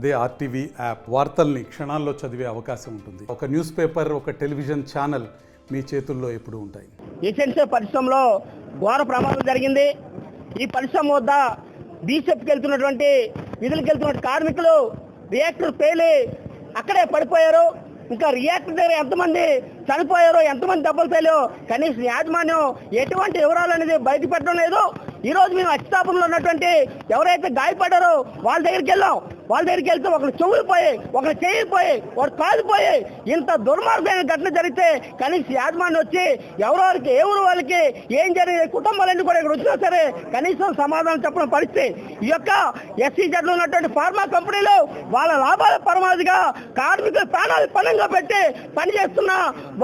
అదే RTV app వార్తల్ని క్షణాల్లో చదివే అవకాశం ఉంటుంది. ఒక న్యూస్ పేపర్, ఒక టెలివిజన్ ఛానల్ మీ చేతుల్లో ఎప్పుడూ ఉంటాయి. ఎసెన్షియల్ పరిశ్రమలో ఘోర ప్రమాదం జరిగింది. ఈ పరిశ్రమ వద్ద బీసెఫ్కి వెళ్తున్నటువంటి విధులకు వెళ్తున్న కార్మికులు రియాక్టర్ పేలి అక్కడే పడిపోయారు. ఇంకా రియాక్టర్ దగ్గర ఎంతమంది చనిపోయారో, ఎంతమంది దెబ్బలు పేలారో కనీసం యాజమాన్యం ఎటువంటి వివరాలు అనేది బయట పెట్టడం లేదు. ఈ రోజు మేము అత్యుతాపంలో ఉన్నటువంటి ఎవరైతే గాయపడ్డారో వాళ్ళ దగ్గరికి వెళ్ళాం. వాళ్ళ దగ్గరికి వెళ్తే ఒకరు చెవులు పోయి, ఒకరు చేయి పోయి, ఒకరు కాలు పోయి, ఇంత దుర్మార్గమైన ఘటన జరిగితే కనీసం యాజమాన్యం వచ్చి ఎవరికి ఏ ఊరు వాళ్ళకి ఏం జరిగింది, కుటుంబాలన్నీ కూడా ఇక్కడ వచ్చినా సరే కనీసం సమాధానం చెప్పడం పరిస్థితి. ఈ యొక్క ఎస్సీజెడ్లో ఉన్నటువంటి ఫార్మా కంపెనీలు వాళ్ళ లాభాల పరమావధిగా కార్మికుల ప్రాణాలు పణంగా పెట్టి పనిచేస్తున్న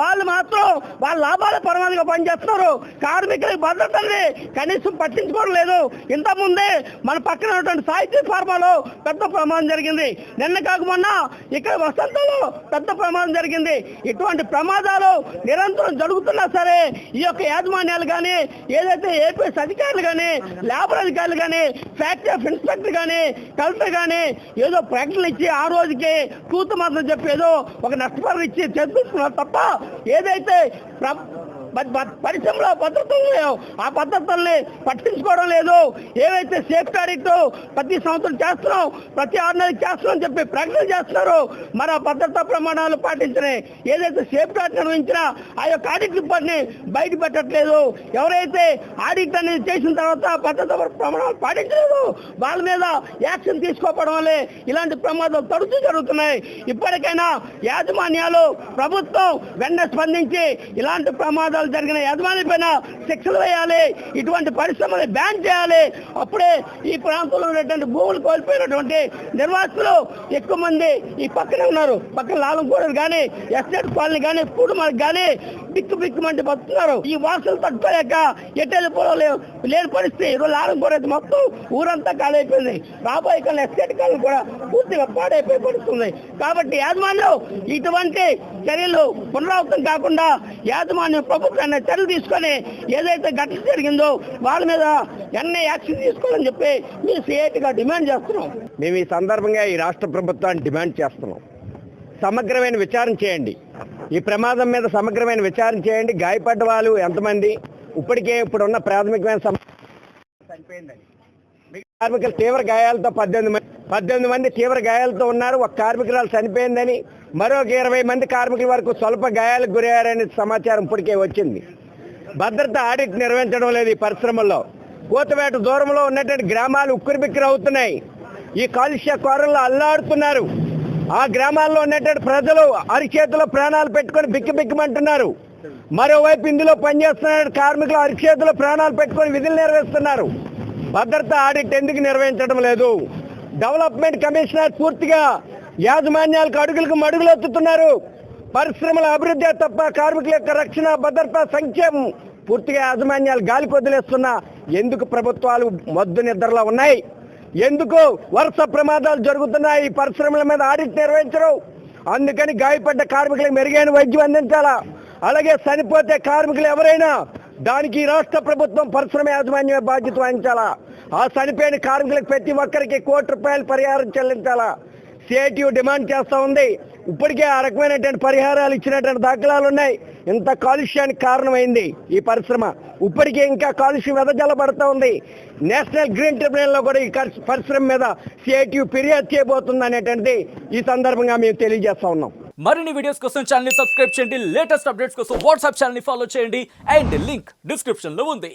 వాళ్ళు మాత్రం వాళ్ళ లాభాల పరమావధిగా పనిచేస్తున్నారు. కార్మికుల భద్రతని కనీసం పట్టించుకోవడం లేదు. ఇంతకుముందే మన పక్కన ఉన్నటువంటి సాహిత్య ఫార్మాలో పెద్ద ప్రమాదం జరిగింది. నిన్న కాక మొన్న ఇక్కడ వసంతలో పెద్ద ప్రమాదం జరిగింది. ఇటువంటి ప్రమాదాలు నిరంతరం జరుగుతున్నా సరే ఈ యొక్క యాజమాన్యాలు కానీ, ఏదైతే ఏపీఎస్ అధికారులు కానీ, లేబర్ అధికారులు కానీ, ఫ్యాక్టరీ ఆఫ్ ఇన్స్పెక్టర్ కానీ, కలెక్టర్ కానీ ఏదో ప్రకటనలు ఇచ్చి ఆ రోజుకి కూతు మాత్రం చెప్పి ఏదో ఒక నష్టపరిహారం ఇచ్చి చేస్తున్నారు తప్ప ఏదైతే పరిశ్రమలో భద్రతలు లేవు ఆ భద్రతల్ని పట్టించుకోవడం లేదు. ఏవైతే సేఫ్టీ ఆడిట్ ప్రతి సంవత్సరం చేస్తున్నాం, ప్రతి 6 నెలలకు చేస్తున్నాం చెప్పి ప్రకటన చేస్తున్నారు. మరి ఆ భద్రతా ప్రమాణాలు పాటించినాయి. ఏదైతే సేఫ్టీ ఆడిట్ నిర్వహించినా ఆ యొక్క ఆడిట్ రిపోర్ట్ని బయట పెట్టట్లేదు. ఎవరైతే ఆడిట్ అనేది చేసిన తర్వాత భద్రతా ప్రమాణాలు పాటించలేదు వాళ్ళ మీద యాక్షన్ తీసుకోవడం వల్లే ఇలాంటి ప్రమాదాలు తరచూ జరుగుతున్నాయి. ఇప్పటికైనా యాజమాన్యాలు, ప్రభుత్వం వెంటనే స్పందించి ఇలాంటి ప్రమాదాలు జరిగిన యాజమాన్యం పైన శిక్షలు వేయాలి. ఇటువంటి పరిశ్రమలు బ్యాన్ చేయాలి. అప్పుడే ఈ ప్రాంతంలో ఉన్నటువంటి భూములు కోల్పోయినటువంటి నిర్వాసితులు ఎక్కువ మంది ఈ పక్కనే ఉన్నారు. పక్కన లాలంకోడలు కానీ, ఎస్టేట్ కాలనీ కానీ, పూడుమలకు కానీ బిక్కుమంటే బతున్నారు. ఈ వాసనలు తట్టుకోలేక ఎట్టెళ్ళిపోవడం లేని పరిస్థితి. ఈరోజు లాలంకోడ మొత్తం ఊరంతా ఖాళీ అయిపోయింది. రాబోయే కాలం ఎస్టేట్ కాలనీ కూడా పూర్తిగా పాడైపోయి పడుతుంది. కాబట్టి యాజమాన్యం ఇటువంటి చర్యలు పునరావృతం కాకుండా యాజమాన్యం ప్రభుత్వాన్ని చర్యలు తీసుకొని ఏదైతే ఘటన జరిగిందో వాళ్ళ మీద ఎన్ని యాక్షన్ తీసుకోవాలని చెప్పి మీ సిఐటిగా డిమాండ్ చేస్తున్నాం. మేము ఈ సందర్భంగా ఈ రాష్ట్ర ప్రభుత్వాన్ని డిమాండ్ చేస్తున్నాం. సమగ్రమైన విచారణ చేయండి. ఈ ప్రమాదం మీద సమగ్రమైన విచారణ చేయండి. గాయపడ్డ వాళ్ళు ఎంతమంది, ఇప్పుడున్న ప్రాథమికమైన చనిపోయిందని, కార్మికులు తీవ్ర గాయాలతో 18 మంది తీవ్ర గాయాలతో ఉన్నారు. ఒక కార్మికురాలు చనిపోయిందని, మరొక 20 మంది కార్మికుల వరకు స్వల్ప గాయాలకు గురయ్యారనే సమాచారం ఇప్పటికే వచ్చింది. భద్రత ఆడిట్ నిర్వహించడం లేదు. ఈ పరిశ్రమల్లో కూతవేట దూరంలో ఉన్నటువంటి గ్రామాలు ఉక్కిరిబిక్కిరి అవుతున్నాయి. ఈ కాలుష్య కోరల్లో అల్లాడుతున్నారు. ఆ గ్రామాల్లో ఉన్నటువంటి ప్రజలు అరిచేతిలో ప్రాణాలు పెట్టుకొని బిక్కుమంటున్నారు. మరోవైపు ఇందులో పనిచేస్తున్న కార్మికులు అరిచేతిలో ప్రాణాలు పెట్టుకొని విధులు నిర్వహిస్తున్నారు. భద్రతా ఆడిట్ ఎందుకు నిర్వహించడం లేదు? డెవలప్మెంట్ కమిషనర్ పూర్తిగా యాజమాన్యాలకు అడుగులకు మడుగులెత్తుతున్నారు. పరిశ్రమల అభివృద్ధి తప్ప కార్మికుల యొక్క రక్షణ, భద్రత, సంక్షేమం పూర్తిగా యాజమాన్యాలు గాలికి వదిలేస్తున్నా ఎందుకు ప్రభుత్వాలు మొద్దు నిద్రలో ఉన్నాయి? ఎందుకు వరుస ప్రమాదాలు జరుగుతున్నాయి? ఈ పరిశ్రమల మీద ఆడిట్ నిర్వహించరు. అందుకని గాయపడ్డ కార్మికులకు మెరుగైన వైద్యం అందించాలా. అలాగే చనిపోతే కార్మికులు ఎవరైనా దానికి రాష్ట్ర ప్రభుత్వం, పరిశ్రమ యాజమాన్యమే బాధ్యత వహించాలా. ఆ చనిపోయిన కార్మికులకు ప్రతి ఒక్కరికి ₹1 కోటి పరిహారం చెల్లించాలా. సిఐటియు డిమాండ్ చేస్తూ ఉంది. ఇప్పటికే ఆ రకమైనటువంటి పరిహారాలు ఇచ్చినటువంటి దాఖలాలు ఉన్నాయి. ఇంత కాలుష్యానికి కారణమైంది ఈ పరిశ్రమ. ఇప్పటికే ఇంకా కాలుష్యం వెదజల్లబడుతూ ఉంది. నేషనల్ గ్రీన్ ట్రిబ్యునల్లో కూడా ఈ పరిశ్రమ మీద సిఐటియు ఫిర్యాదు చేయబోతుంది అనేటువంటిది ఈ సందర్భంగా మేము తెలియజేస్తా ఉన్నాం. మరిన్ని వీడియోస్ కోసం ఛానల్ ని సబ్స్క్రైబ్ చేయండి. లేటెస్ట్ అప్డేట్స్ కోసం వాట్సాప్ ఛానల్ ని ఫాలో చేయండి. అండ్ లింక్ డిస్క్రిప్షన్ లో ఉంది.